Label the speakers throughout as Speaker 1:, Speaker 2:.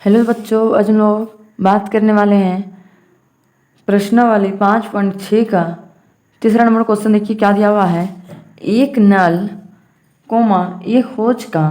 Speaker 1: Hello बच्चों, आज हम लोग बात करने वाले हैं प्रश्नावली 5.6 का तीसरा नंबर क्वेश्चन। देखिए क्या दिया हुआ है। एक नल कोमा एक हौज का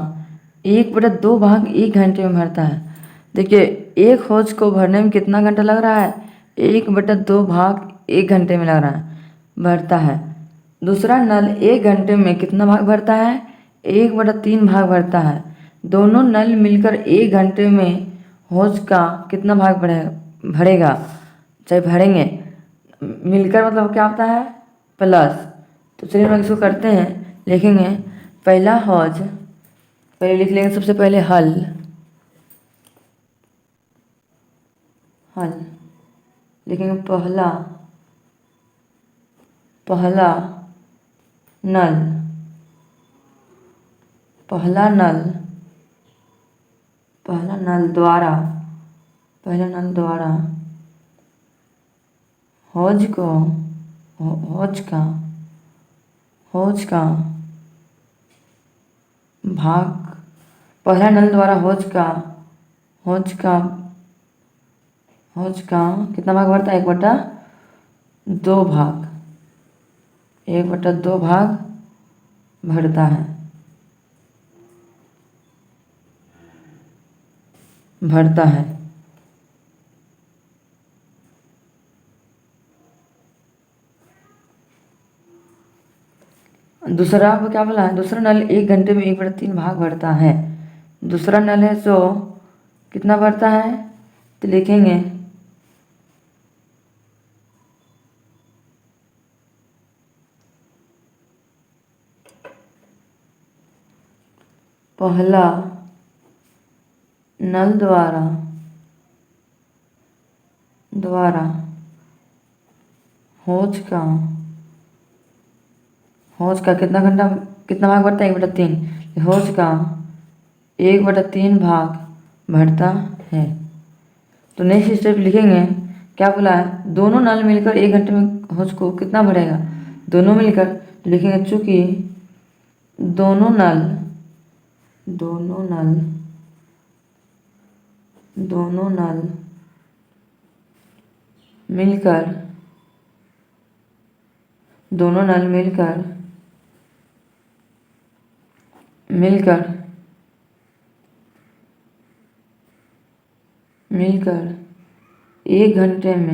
Speaker 1: 1/2 भाग 1 घंटे में भरता है। देखिए एक हौज को भरने में कितना घंटा लग रहा है? 1/2 भाग 1 घंटे में लग रहा है, भरता है। दूसरा नल 1 घंटे में कितना भाग भरता है? 1/3 भाग भरता है। दोनों नल मिलकर 1 घंटे में हौज का कितना भाग भरेगा, चाहे भरेंगे। मिलकर मतलब क्या होता है? प्लस। तो चलिए हम इसको करते हैं, लिखेंगे पहला हौज, पहले लिख लेंगे सबसे पहले हल लिखेंगे पहला नल, पहला नल द्वारा हौज का भाग, पहला नल द्वारा हौज का कितना भाग भरता है? 1/2 भाग, 1/2 भाग भरता है। दूसरा क्या बोला है? दूसरा नल 1 घंटे में 1/3 भाग भरता है। दूसरा नल है सो कितना भरता है? तो लिखेंगे पहला नल द्वारा हौज का कितना भाग भरता है? 1/3। हौज का 1/3 भाग भरता है। तो नेक्स्ट स्टेप लिखेंगे, क्या बोला है? दोनों नल मिलकर 1 घंटे में हौज को कितना भरेगा? दोनों मिलकर लिखेंगे, चूंकि दोनों नल मिलकर मिलकर 1 घंटे में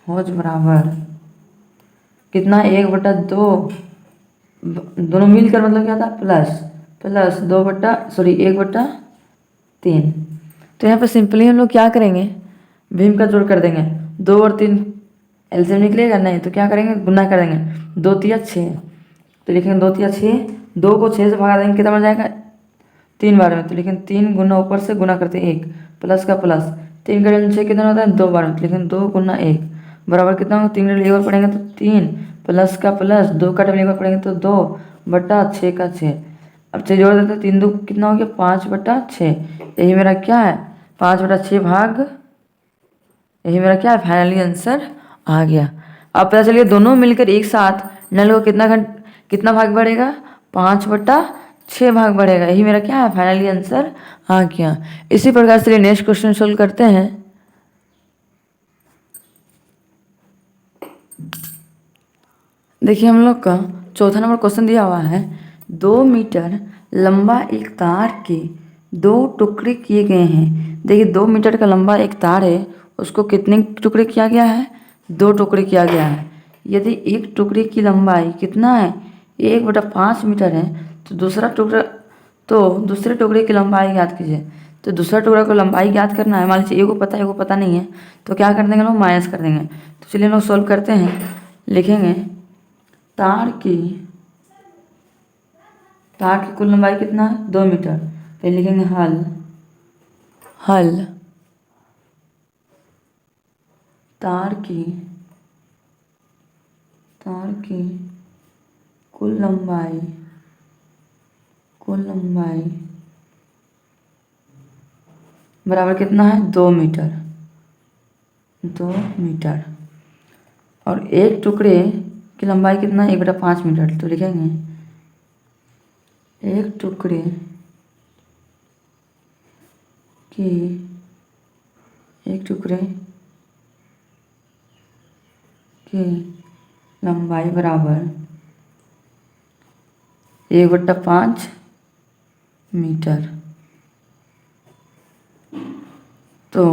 Speaker 1: हौज बराबर कितना? 1/2, दोनों मिलकर मतलब क्या था? प्लस 1/3। तो यहाँ पर सिंपली हम लोग क्या करेंगे? भीम का जोड़ कर देंगे। 2 और 3 एलसीएम निकलेगा नहीं, तो क्या करेंगे? गुना कर देंगे। 2 तिया 6, तो लिखेंगे 2 तिया 6। 2 को 6 से भगा देंगे, कितना बन जाएगा? 3 बार में, तो लिखेंगे 3 गुना ऊपर से गुना करते हैं 1, प्लस का प्लस। 3 का 6 कितना होता है? 2 बार में, तो लिखेंगे 2 गुना 1 बराबर कितना होगा? 3 का एक बार पढ़ेंगे तो 3, प्लस का प्लस, 2 का एक बार पढ़ेंगे तो 2/6 का 6। अब 6 जोड़ देते हैं, 3 2 कितना हो गया? 5/6। यही मेरा क्या है? 5/6 भाग, यही मेरा क्या है? फाइनली आंसर आ गया। अब पता चलिए दोनों मिलकर एक साथ नल को कितना भाग बढ़ेगा? 5/6 भाग बढ़ेगा। यही मेरा क्या है? फाइनली आंसर आ गया। इसी प्रकार से नेक्स्ट क्वेश्चन सोल्व करते हैं। देखिए हम लोग का चौथा नंबर क्वेश्चन दिया हुआ है। 2 मीटर लंबा एक तार के 2 टुकड़े किए गए हैं। देखिए 2 मीटर का लंबा एक तार है, उसको कितने टुकड़े किया गया है? 2 टुकड़े किया गया है। यदि एक टुकड़े की लंबाई कितना है? 1/5 मीटर है, तो दूसरे टुकड़े की लंबाई ज्ञात कीजिए। तो दूसरा टुकड़ा को लंबाई ज्ञात करना है। मान लीजिए एक को पता है, एक को पता नहीं है, तो क्या कर देंगे लोग? माइनस कर देंगे। तो चलिए हम लोग सोल्व करते हैं। लिखेंगे तार की कुल लंबाई कितना है? 2 मीटर। फिर लिखेंगे हल तार की कुल लंबाई बराबर कितना है 2 मीटर, 2 मीटर। और एक टुकड़े की लंबाई कितना है 1/5 मीटर। तो लिखेंगे एक टुकड़े की लंबाई बराबर 1/5 मीटर। तो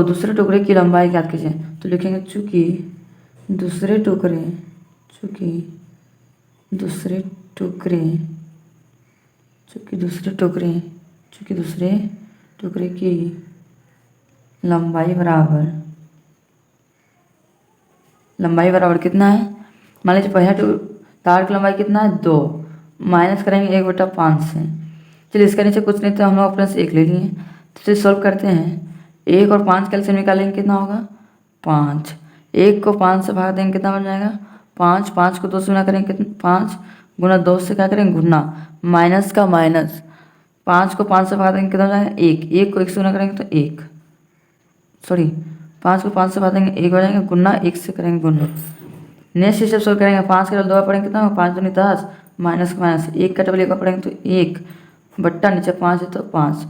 Speaker 1: दूसरे टुकड़े की लंबाई ज्ञात कीजिए। तो लिखेंगे चूँकि दूसरे टुकड़े की लंबाई बराबर कितना है। मान लीजिए पहला तार की लंबाई कितना है 2, माइनस करेंगे 1/5 से। चलिए इसके नीचे कुछ नहीं तो हम लोग अपने से 1 ले लिए। तो इसे सॉल्व करते हैं। 1 और 5 कैलसियम निकालेंगे कितना होगा 5। 1 को 5 से भाग देंगे कितना बन जाएगा 5। 5 को 2 से गुना करेंगे कितना 5 गुना 2 से क्या करेंगे गुना, माइनस का माइनस। 5 को 5 से भाग देंगे कितना हो जाएगा 1। 1 को 1 से गुना करेंगे तो 1, सॉरी 5 को 5 से भाग देंगे 1 हो जाएंगे गुना, 1 से करेंगे गुना। नेक्स्ट स्टेप सॉल्व करेंगे। 5 के 2 पढ़ेंगे कितना होगा 5 दूनी 10, माइनस का माइनस। 1 का डबल 1 पढ़ेंगे तो 1 बट्टा नीचे 5 है तो 5।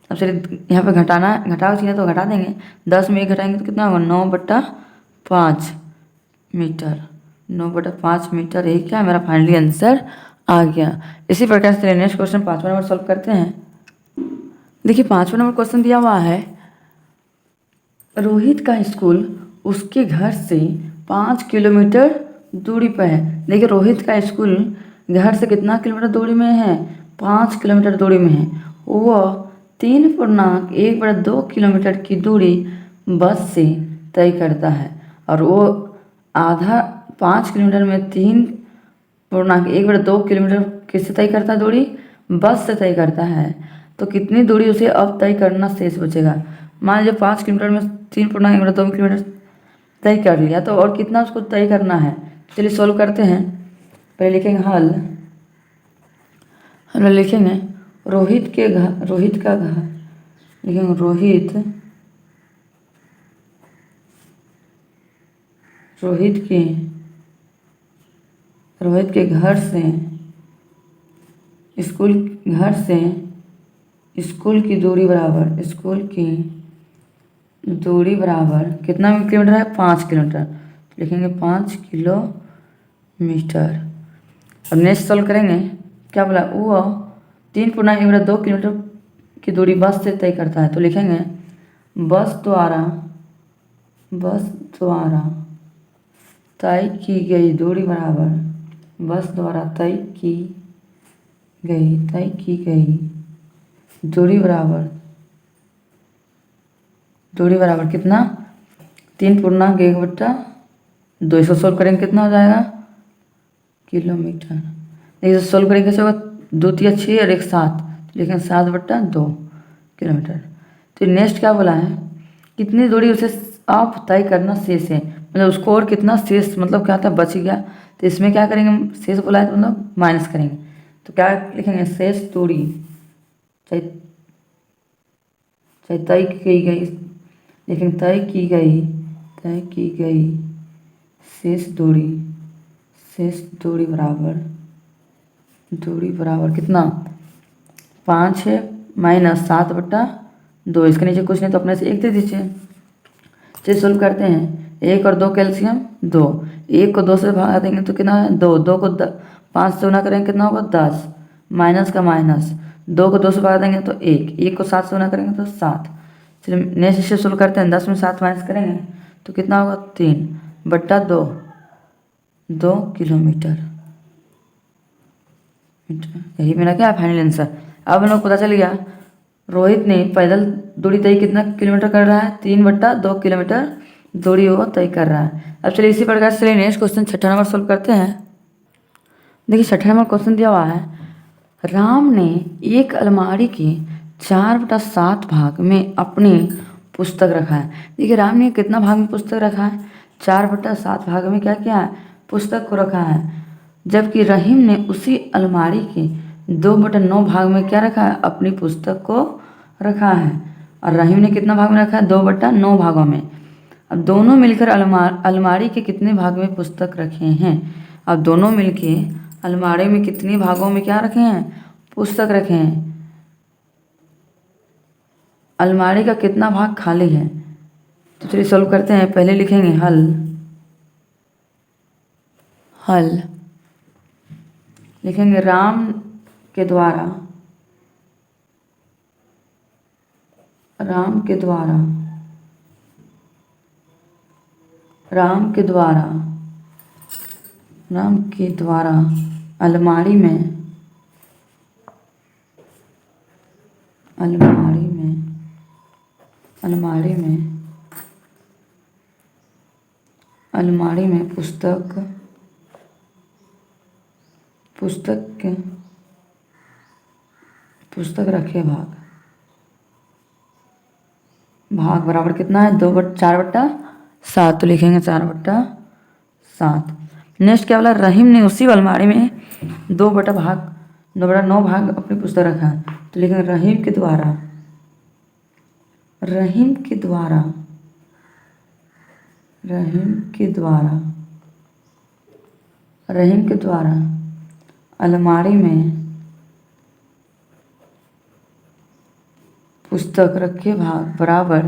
Speaker 1: अब चलिए यहाँ पे घटाओ चाहिए तो घटा देंगे। 10 में 1 घटाएंगे तो कितना होगा 9/5 मीटर। 9/5 मीटर, यही क्या मेरा फाइनली आंसर आ गया। इसी प्रकार से नेक्स्ट क्वेश्चन 5वां नंबर सॉल्व करते हैं। देखिए 5वां नंबर क्वेश्चन दिया हुआ है, रोहित का स्कूल उसके घर से 5 किलोमीटर दूरी पर है। देखिए रोहित का स्कूल घर से कितना किलोमीटर दूरी में है 5 किलोमीटर दूरी में है। वह 3.1/2 किलोमीटर की दूरी बस से तय करता है और वो आधा 5 किलोमीटर में 3.1/2 किलोमीटर किससे तय करता है दूरी, बस से तय करता है। तो कितनी दूरी उसे अब तय करना शेष बचेगा। मान लीजिए 5 किलोमीटर में 3.1/2 किलोमीटर तय कर लिया, तो और कितना उसको तय करना है। चलिए सॉल्व करते हैं। पहले लिखेंगे हल लिखेंगे रोहित का घर लिखेंगे रोहित के घर से स्कूल की दूरी बराबर कितना किलोमीटर है 5 किलोमीटर। तो लिखेंगे 5 किलोमीटर। अब नेक्स्ट सॉल्व करेंगे। क्या बोला वो 3.1/2 किलोमीटर की दूरी बस से तय करता है। तो लिखेंगे बस द्वारा तय की गई दूरी बराबर बस द्वारा तय की गई दूरी बराबर कितना 3.1/2। इसको सॉल्व करेंगे कितना हो जाएगा किलोमीटर। देखिए सॉल्व करेंगे कैसे होगा 2 × 6 और 1 7, लेकिन 7/2 किलोमीटर। तो नेक्स्ट क्या बोला है कितनी दूरी उसे आप तय करना शेष है, मतलब उसको और कितना शेष मतलब क्या था बच गया। तो इसमें क्या करेंगे हम शेष बोला है तो मतलब माइनस करेंगे। तो क्या लिखेंगे शेष दूरी चाहे तय की गई, लेकिन तय की गई शेष दूरी बराबर कितना 5 है माइनस 7/2। इसके नीचे कुछ नहीं तो अपने से 1 दे दीजिए। चलिए सोल्व करते हैं। 1 और 2 कैल्शियम 2, 1 को 2 से भागा देंगे तो कितना है 2। 2 को 5 से गुना करेंगे कितना होगा 10, माइनस का माइनस। 2 को 2 से भागा देंगे तो 1। 1 को 7 से गुना करेंगे तो 7। चलिए नेक्स्ट स्टेप सोल्व करते हैं। 10 में 7 माइनस करेंगे तो कितना होगा 3/2 किलोमीटर। यही मेरा क्या फाइनल आंसर। अब हम लोग पता चल गया रोहित ने पैदल दूरी तय कितना किलोमीटर कर रहा है 3/2 किलोमीटर दूरी वो तय कर रहा है। अब चलिए इसी प्रकार से नेक्स्ट क्वेश्चन 6ठा नंबर सोल्व करते हैं। देखिए 6ठा नंबर क्वेश्चन दिया हुआ है, राम ने एक अलमारी के 4/7 भाग में अपनी पुस्तक रखा है। देखिए राम ने कितना भाग में पुस्तक रखा है 4/7 भाग में क्या किया है पुस्तक को रखा है। जबकि रहीम ने उसी अलमारी के 2/9 भाग में क्या रखा है? अपनी पुस्तक को रखा है। और रहीम ने कितना भाग में रखा है? 2/9 भागों में। अब दोनों मिलकर अलमारी के कितने भाग में पुस्तक रखे हैं? अब दोनों मिलके अलमारी में कितने भागों में क्या रखे हैं? पुस्तक रखे हैं। अलमारी का कितना भाग खाली है? तो चलिए सॉल्व करते हैं। पहले लिखेंगे हल लिखेंगे राम के द्वारा राम के द्वारा अलमारी में पुस्तक रखे भाग बराबर कितना है? 4/7। तो लिखेंगे 4/7। नेक्स्ट क्या बोला? रहीम ने उसी अलमारी में 2/9 भाग अपनी पुस्तक रखा है। तो लिखेंगे रहीम के द्वारा अलमारी में पुस्तक रखे भाग बराबर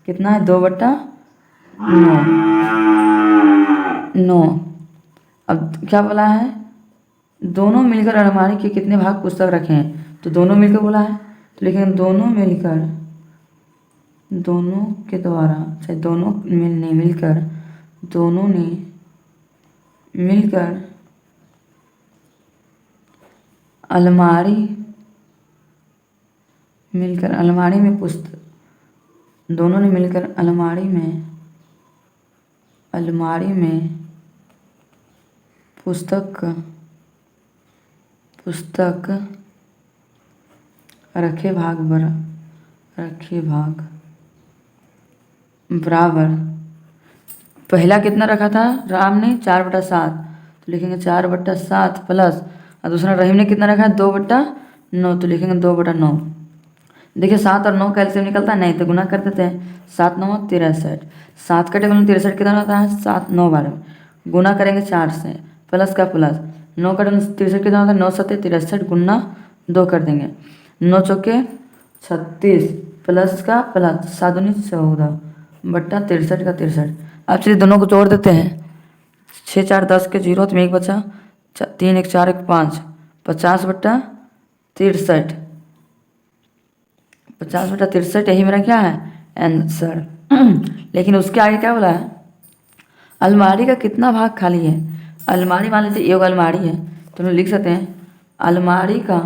Speaker 1: कितना है? 2/9। अब क्या बोला है? दोनों मिलकर अलमारी के कितने भाग पुस्तक रखे हैं? तो दोनों मिलकर बोला है। तो लिखेंगे दोनों ने मिलकर अलमारी में पुस्तक रखे भाग बराबर पहला कितना रखा था? राम ने 4/7। तो लिखेंगे 4/7 प्लस, और दूसरा रहीम ने कितना रखा है? 2/9। तो लिखेंगे 2/9। देखिए 7 और 9 का एलसीएम निकलता है नहीं, तो गुना कर देते हैं। 7 9 63। 7 का टेबल 63 कितना होता है? 7 9 12। गुना करेंगे 4 से, प्लस का प्लस। 9 का टेबल 63 कितना होता है? 9 7 63 गुना 2 कर देंगे। 9 चौके 36 प्लस का प्लस 7 दूनी 14 बट्टा 63 का 63। अब चलिए दोनों को जोड़ देते हैं। 6 4 10 के 0 तो 1 बचा, 3 1 4 1 5 50/63। 50/63 यही मेरा क्या है? आंसर। लेकिन उसके आगे क्या बोला है? अलमारी का कितना भाग खाली है? अलमारी मान लीजिए एक अलमारी है, तो हम लिख सकते हैं अलमारी का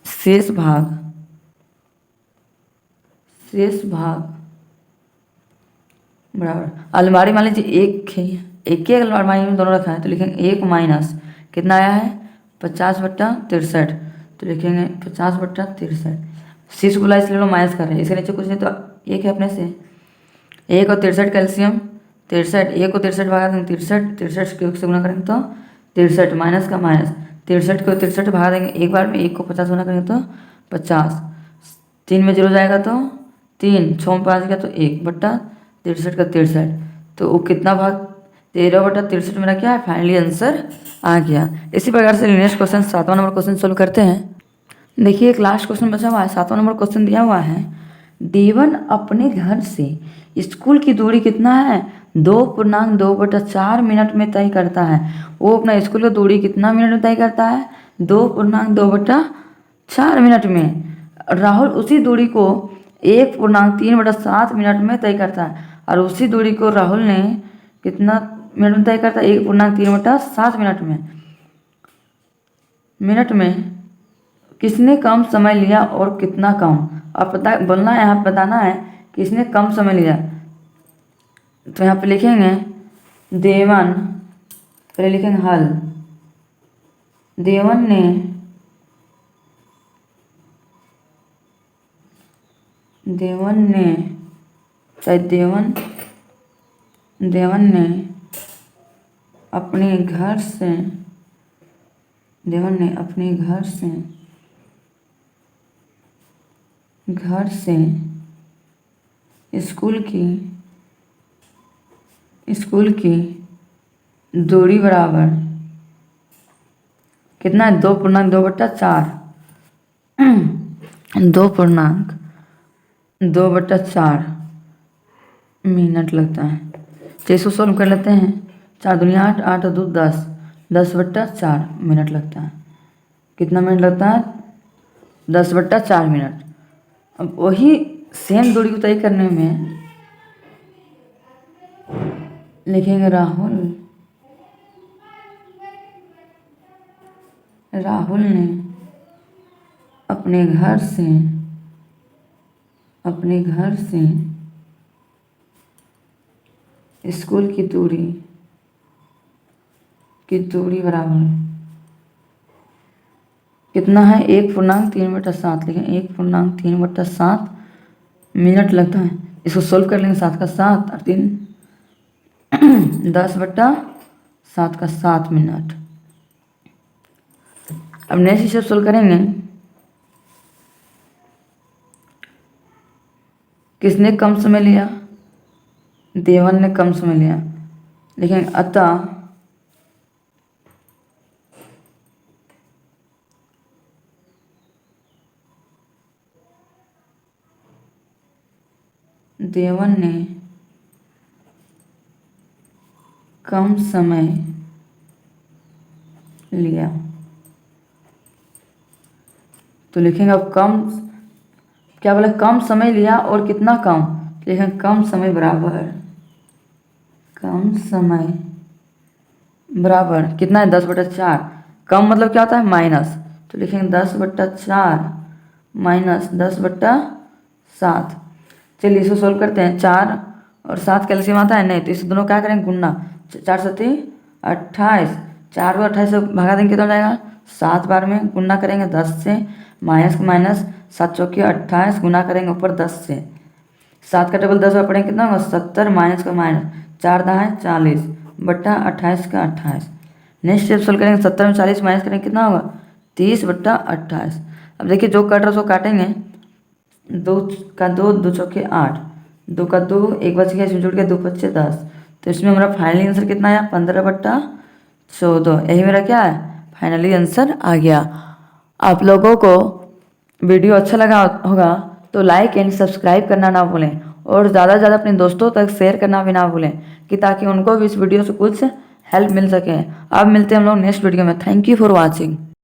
Speaker 1: शेष भाग बराबर अलमारी मान लीजिए एक है, एक ही अलमारी में दोनों रखा है। तो लिखेंगे 1 माइनस कितना आया है? 50/63। तो लिखेंगे 50/63। शीश बोला इसलिए लोग माइनस कर रहे हैं, इसके नीचे कुछ नहीं तो एक है अपने से। 1 और 63 कैल्शियम 63, 1 को 63 भगा देंगे 63, 63 को 1 से गुना करेंगे तो 63 माइनस का माइनस, 63 को 63 भगा देंगे एक बार में, 1 को 50 गुना करेंगे तो 50। 3 में 0 जाएगा तो 3, 6 में 5 गया तो 1/63 का 63। तो वो कितना भाग? 13/63 मेरा क्या है? फाइनली आंसर आ गया। इसी प्रकार से नेक्स्ट क्वेश्चन 7वां नंबर क्वेश्चन सोल्व करते हैं। देखिए एक लास्ट क्वेश्चन बचा हुआ है। 7वां नंबर क्वेश्चन दिया हुआ है, देवन अपने घर से स्कूल की दूरी कितना है? 2.2/4 मिनट में तय करता है। वो अपना स्कूल की दूरी कितना मिनट में तय करता है? 2.2/4 मिनट में। राहुल उसी दूरी को 1.3/7 मिनट में तय करता है। और उसी दूरी को राहुल ने कितना मिनट में तय करता है? 1.3/7 मिनट में किसने कम समय लिया और कितना कम? और बोलना है, यहाँ बताना है किसने कम समय लिया। तो यहाँ पे लिखेंगे देवन, पहले लिखेंगे हल, देवन ने चाहे देवन ने अपने घर से स्कूल की दूरी बराबर कितना है? 2.2/4 2.2/4 मिनट लगता है। तो इसको सोल्व कर लेते हैं। 4 दूनी 8, 8 और 2 10, 10/4 मिनट लगता है। कितना मिनट लगता है? 10/4 मिनट। अब वही सेम दूरी को तय करने में लिखेंगे राहुल ने अपने घर से स्कूल की दूरी बराबर कितना है? 1.3/7 लिखें। 1.3/7 मिनट लगता है। इसको सोल्व कर लेंगे। 7 का 7 और 3 10/7 का 7 मिनट। अब नेक्स्ट स्टेप सोल्व करेंगे। किसने कम समय लिया? देवन ने कम समय लिया। लेकिन अतः देवन ने कम समय लिया। तो लिखेंगे अब क्या बोला? कम समय लिया और कितना कम? लिखेंगे कम समय बराबर कितना है? 10/4। कम मतलब क्या होता है? माइनस। तो लिखेंगे 10/4 माइनस 10/7। चलिए इसको सोल्व करते हैं। 4 और 7 कैल्शियम आता है नहीं, तो इस दोनों क्या करेंगे? गुना। 4 7 28, 4 को 28 से भगा देंगे कितना हो जाएगा? 7 बार में गुना करेंगे 10 से, माइनस का माइनस, 7 चौके 28 गुना करेंगे ऊपर 10 से। 7 का टेबल 10 बार पढ़ेंगे कितना होगा? 70 माइनस का माइनस, 4 दाएँ 40 बट्टा 28 का 28। नेक्स्ट स्टेप सोल्व करेंगे। 70 में 40 माइनस करेंगे कितना होगा? 30/28। अब देखिए जो कट रहा है उसको काटेंगे। 2 का 2, 2 चौके 8, 2 का 2, 1 बच गया, इसमें जुड़ गया 2 5 10। तो इसमें हमारा फाइनली आंसर कितना आया? 15/14। यही मेरा क्या है? फाइनली आंसर आ गया। आप लोगों को वीडियो अच्छा लगा होगा तो लाइक एंड सब्सक्राइब करना ना भूलें, और ज़्यादा से ज़्यादा अपने दोस्तों तक शेयर करना भी ना भूलें, कि ताकि उनको भी इस वीडियो से कुछ हेल्प मिल सके। अब मिलते हैं हम लोग नेक्स्ट वीडियो में। Thank you for watching.